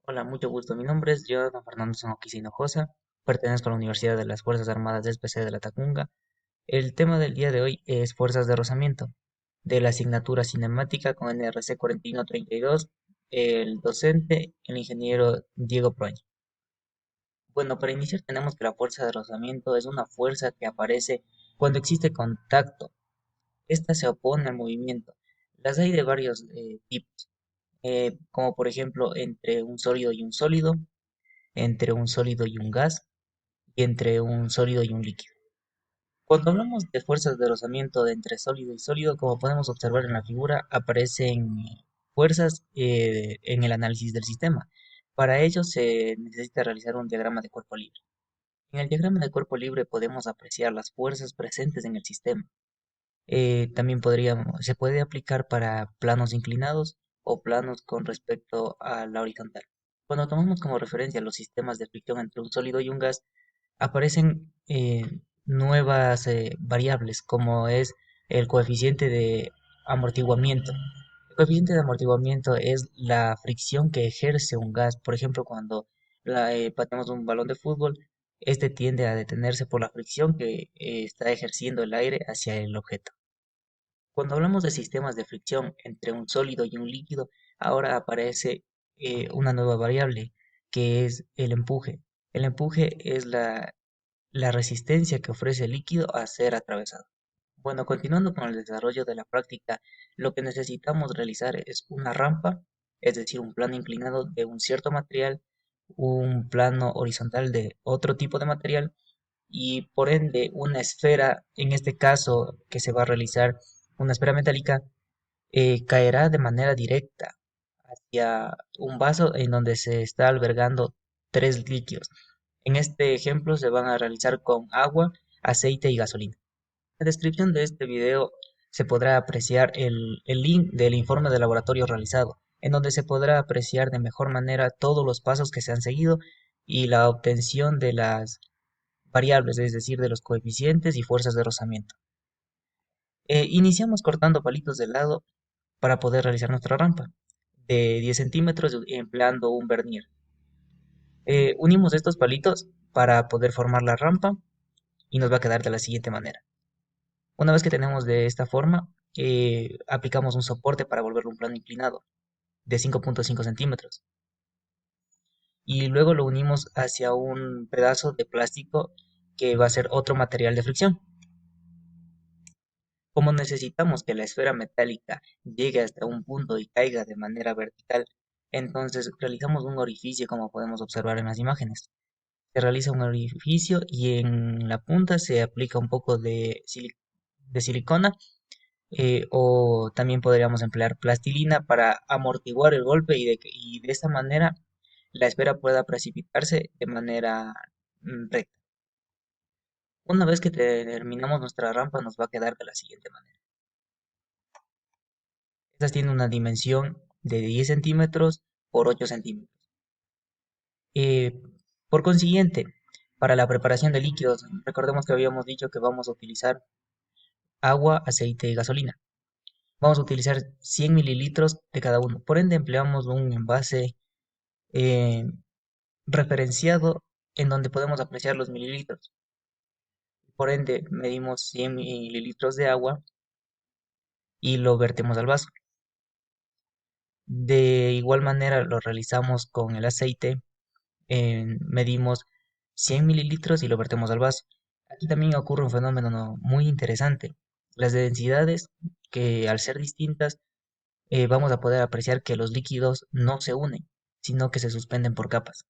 Hola, mucho gusto. Mi nombre es Jonathan Fernando Sanoquis Hinojosa. Pertenezco a la Universidad de las Fuerzas Armadas del PC de la Tacunga. El tema del día de hoy es fuerzas de rozamiento, de la asignatura cinemática con NRC 4132, el docente, el ingeniero Diego Proaño. Bueno, para iniciar tenemos que la fuerza de rozamiento es una fuerza que aparece cuando existe contacto. Esta se opone al movimiento. Las hay de varios tipos, como por ejemplo entre un sólido y un sólido, entre un sólido y un gas y entre un sólido y un líquido. Cuando hablamos de fuerzas de rozamiento de entre sólido y sólido, como podemos observar en la figura, aparecen fuerzas en el análisis del sistema. Para ello se necesita realizar un diagrama de cuerpo libre. En el diagrama de cuerpo libre podemos apreciar las fuerzas presentes en el sistema. También se puede aplicar para planos inclinados o planos con respecto a la horizontal. Cuando tomamos como referencia los sistemas de fricción entre un sólido y un gas, aparecen nuevas variables, como es el coeficiente de amortiguamiento. El coeficiente de amortiguamiento es la fricción que ejerce un gas. Por ejemplo, cuando pateamos un balón de fútbol, este tiende a detenerse por la fricción que está ejerciendo el aire hacia el objeto. Cuando hablamos de sistemas de fricción entre un sólido y un líquido, ahora aparece una nueva variable, que es el empuje. El empuje es la resistencia que ofrece el líquido a ser atravesado. Bueno, continuando con el desarrollo de la práctica, lo que necesitamos realizar es una rampa, es decir, un plano inclinado de un cierto material, un plano horizontal de otro tipo de material y por ende una esfera, en este caso que se va a realizar una esfera metálica, caerá de manera directa hacia un vaso en donde se está albergando tres líquidos. En este ejemplo se van a realizar con agua, aceite y gasolina. En la descripción de este video se podrá apreciar el link del informe de laboratorio realizado, en donde se podrá apreciar de mejor manera todos los pasos que se han seguido y la obtención de las variables, es decir, de los coeficientes y fuerzas de rozamiento. Iniciamos cortando palitos de lado para poder realizar nuestra rampa de 10 centímetros empleando un vernier. Unimos estos palitos para poder formar la rampa y nos va a quedar de la siguiente manera. Una vez que tenemos de esta forma, aplicamos un soporte para volverlo un plano inclinado de 5.5 centímetros y luego lo unimos hacia un pedazo de plástico que va a ser otro material de fricción. Como necesitamos que la esfera metálica llegue hasta un punto y caiga de manera vertical, entonces realizamos un orificio como podemos observar en las imágenes. Se realiza un orificio y en la punta se aplica un poco de silicona, o también podríamos emplear plastilina para amortiguar el golpe y de esta manera la esfera pueda precipitarse de manera recta. Una vez que terminamos nuestra rampa nos va a quedar de la siguiente manera. Estas tienen una dimensión de 10 centímetros por 8 centímetros. Eh, por consiguiente, para la preparación de líquidos, recordemos que habíamos dicho que vamos a utilizar agua, aceite y gasolina. Vamos a utilizar 100 mililitros de cada uno. Por ende, empleamos un envase eh, referenciado en donde podemos apreciar los mililitros. Por ende, medimos 100 mililitros de agua y lo vertemos al vaso. De igual manera lo realizamos con el aceite. Medimos 100 mililitros y lo vertemos al vaso. Aquí también ocurre un fenómeno muy interesante. Las densidades, que al ser distintas, vamos a poder apreciar que los líquidos no se unen, sino que se suspenden por capas.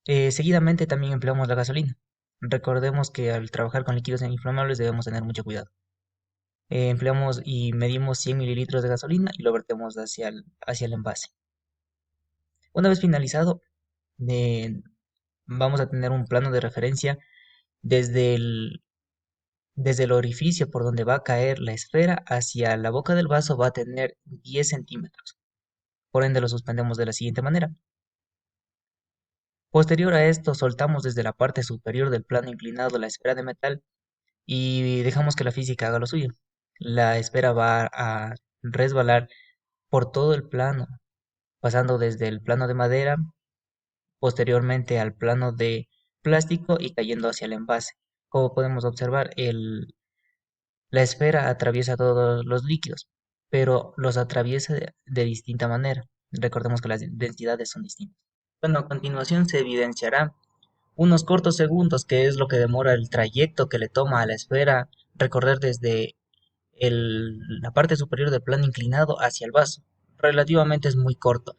Seguidamente también empleamos la gasolina. Recordemos que al trabajar con líquidos inflamables debemos tener mucho cuidado. Empleamos y medimos 100 mililitros de gasolina y lo vertemos hacia el envase. Una vez finalizado, eh, vamos a tener un plano de referencia desde desde el orificio por donde va a caer la esfera hacia la boca del vaso va a tener 10 centímetros. Por ende lo suspendemos de la siguiente manera. Posterior a esto soltamos desde la parte superior del plano inclinado la esfera de metal y dejamos que la física haga lo suyo. La esfera va a resbalar por todo el plano pasando desde el plano de madera, posteriormente al plano de plástico y cayendo hacia el envase. Como podemos observar, la esfera atraviesa todos los líquidos, pero los atraviesa de distinta manera. Recordemos que las densidades son distintas. Bueno, a continuación se evidenciará unos cortos segundos, que es lo que demora el trayecto que le toma a la esfera recorrer desde la parte superior del plano inclinado hacia el vaso. Relativamente es muy corto.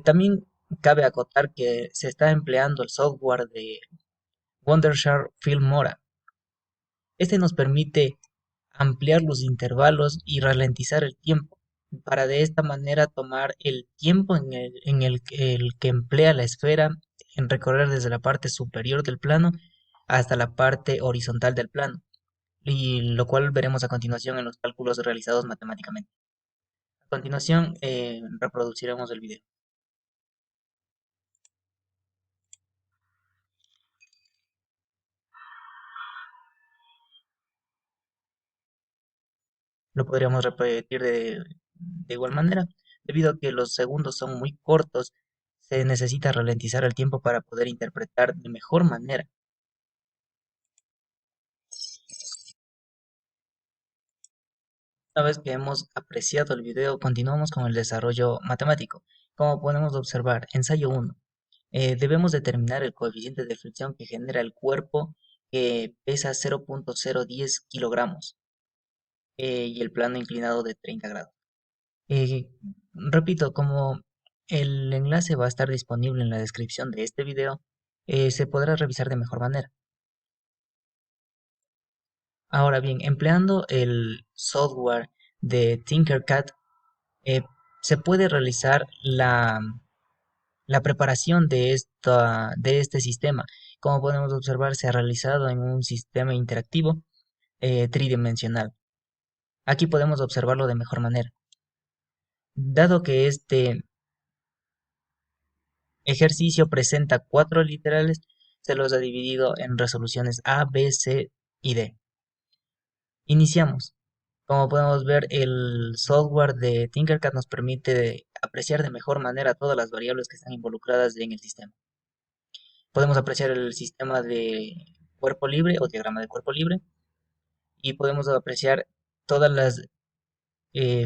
También cabe acotar que se está empleando el software de Wondershare Filmora. Este nos permite ampliar los intervalos y ralentizar el tiempo, para de esta manera tomar el tiempo el que emplea la esfera en recorrer desde la parte superior del plano hasta la parte horizontal del plano, y lo cual veremos a continuación en los cálculos realizados matemáticamente. A continuación, reproduciremos el video. Lo podríamos repetir de igual manera. Debido a que los segundos son muy cortos, se necesita ralentizar el tiempo para poder interpretar de mejor manera. Una vez que hemos apreciado el video, continuamos con el desarrollo matemático. Como podemos observar, ensayo 1. Debemos determinar el coeficiente de fricción que genera el cuerpo, que pesa 0.010 kilogramos, y el plano inclinado de 30 grados. Eh, Repito, como el enlace va a estar disponible en la descripción de este video, se podrá revisar de mejor manera. Ahora bien, empleando el software de Tinkercad, eh, se puede realizar la preparación de este sistema. Como podemos observar, se ha realizado en un sistema interactivo tridimensional. Aquí podemos observarlo de mejor manera. Dado que este ejercicio presenta cuatro literales, se los ha dividido en resoluciones A, B, C y D. Iniciamos. Como podemos ver, el software de Tinkercad nos permite apreciar de mejor manera todas las variables que están involucradas en el sistema. Podemos apreciar el sistema de cuerpo libre o diagrama de cuerpo libre, y podemos apreciar todas las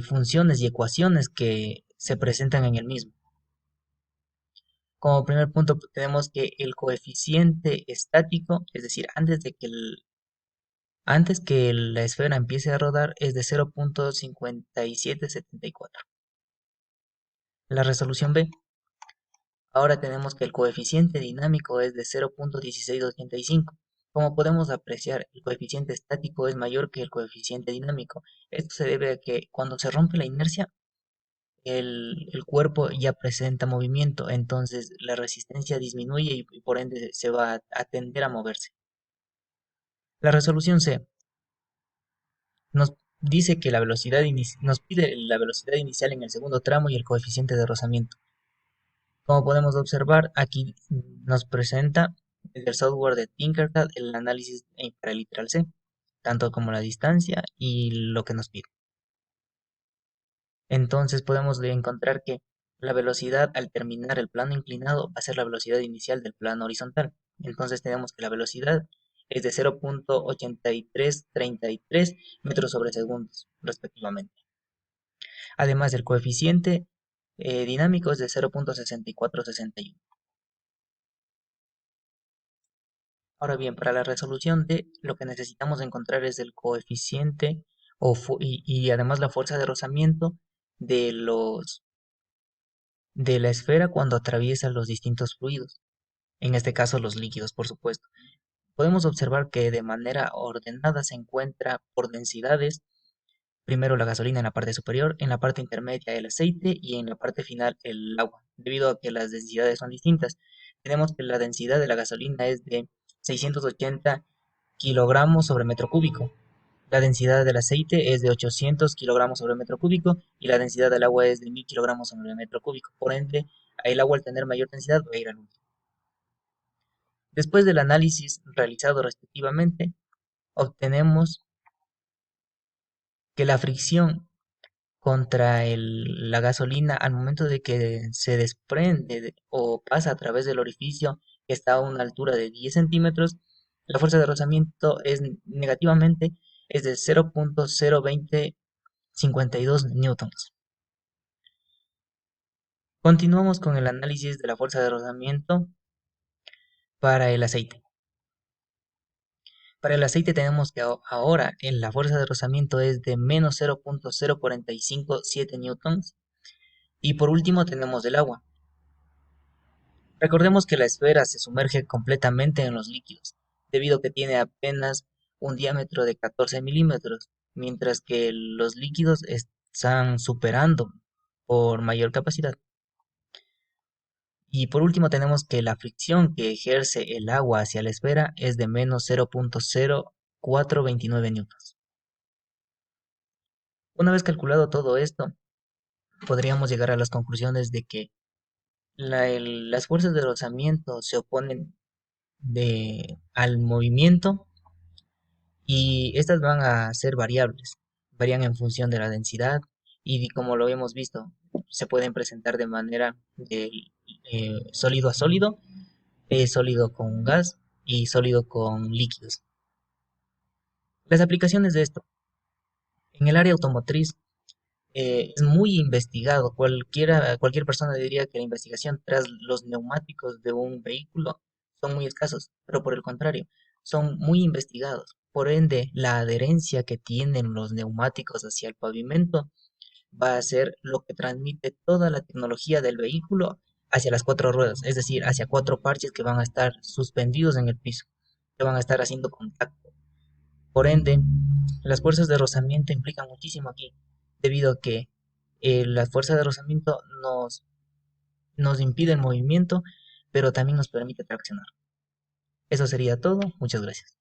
funciones y ecuaciones que se presentan en el mismo. Como primer punto tenemos que el coeficiente estático, es decir, antes que la esfera empiece a rodar, es de 0.5774. La resolución B. Ahora tenemos que el coeficiente dinámico es de 0.1685. Como podemos apreciar, el coeficiente estático es mayor que el coeficiente dinámico. Esto se debe a que cuando se rompe la inercia, el cuerpo ya presenta movimiento, entonces la resistencia disminuye y por ende se va a tender a moverse. La resolución C nos dice que nos pide la velocidad inicial en el segundo tramo y el coeficiente de rozamiento. Como podemos observar, aquí nos presenta desde el software de Tinkercad el análisis para el literal C, tanto como la distancia y lo que nos pide. Entonces podemos encontrar que la velocidad al terminar el plano inclinado va a ser la velocidad inicial del plano horizontal. Entonces tenemos que la velocidad es de 0.8333 metros sobre segundos, respectivamente. Además, el coeficiente dinámico es de 0.6461. Ahora bien, para la resolución de lo que necesitamos encontrar es el coeficiente y además la fuerza de rozamiento de de la esfera cuando atraviesa los distintos fluidos, en este caso los líquidos, por supuesto. Podemos observar que de manera ordenada se encuentra por densidades, primero la gasolina en la parte superior, en la parte intermedia el aceite y en la parte final el agua, debido a que las densidades son distintas. Tenemos que la densidad de la gasolina es de 680 kilogramos sobre metro cúbico. La densidad del aceite es de 800 kilogramos sobre metro cúbico y la densidad del agua es de 1000 kilogramos sobre metro cúbico. Por ende, el agua al tener mayor densidad va a ir al último. Después del análisis realizado respectivamente, obtenemos que la fricción contra la gasolina al momento de que se desprende o pasa a través del orificio que está a una altura de 10 centímetros, la fuerza de rozamiento es negativamente es de 0.02052 newtons. Continuamos con el análisis de la fuerza de rozamiento para el aceite. Para el aceite tenemos que ahora en la fuerza de rozamiento es de menos 0.0457 newtons. Y por último tenemos el agua. Recordemos que la esfera se sumerge completamente en los líquidos, debido a que tiene apenas un diámetro de 14 milímetros, mientras que los líquidos están superando por mayor capacidad. Y por último tenemos que la fricción que ejerce el agua hacia la esfera es de menos 0.0429 newtons. Una vez calculado todo esto, podríamos llegar a las conclusiones de que las fuerzas de rozamiento se oponen al movimiento y estas van a ser variables, varían en función de la densidad y como lo hemos visto, se pueden presentar de manera de sólido a sólido, sólido con gas y sólido con líquidos. Las aplicaciones de esto. En el área automotriz es muy investigado. Cualquier persona diría que la investigación tras los neumáticos de un vehículo son muy escasos, pero por el contrario, son muy investigados. Por ende, la adherencia que tienen los neumáticos hacia el pavimento va a ser lo que transmite toda la tecnología del vehículo hacia las cuatro ruedas, es decir, hacia cuatro parches que van a estar suspendidos en el piso, que van a estar haciendo contacto. Por ende, las fuerzas de rozamiento implican muchísimo aquí, debido a que la fuerza de rozamiento nos impide el movimiento, pero también nos permite traccionar. Eso sería todo. Muchas gracias.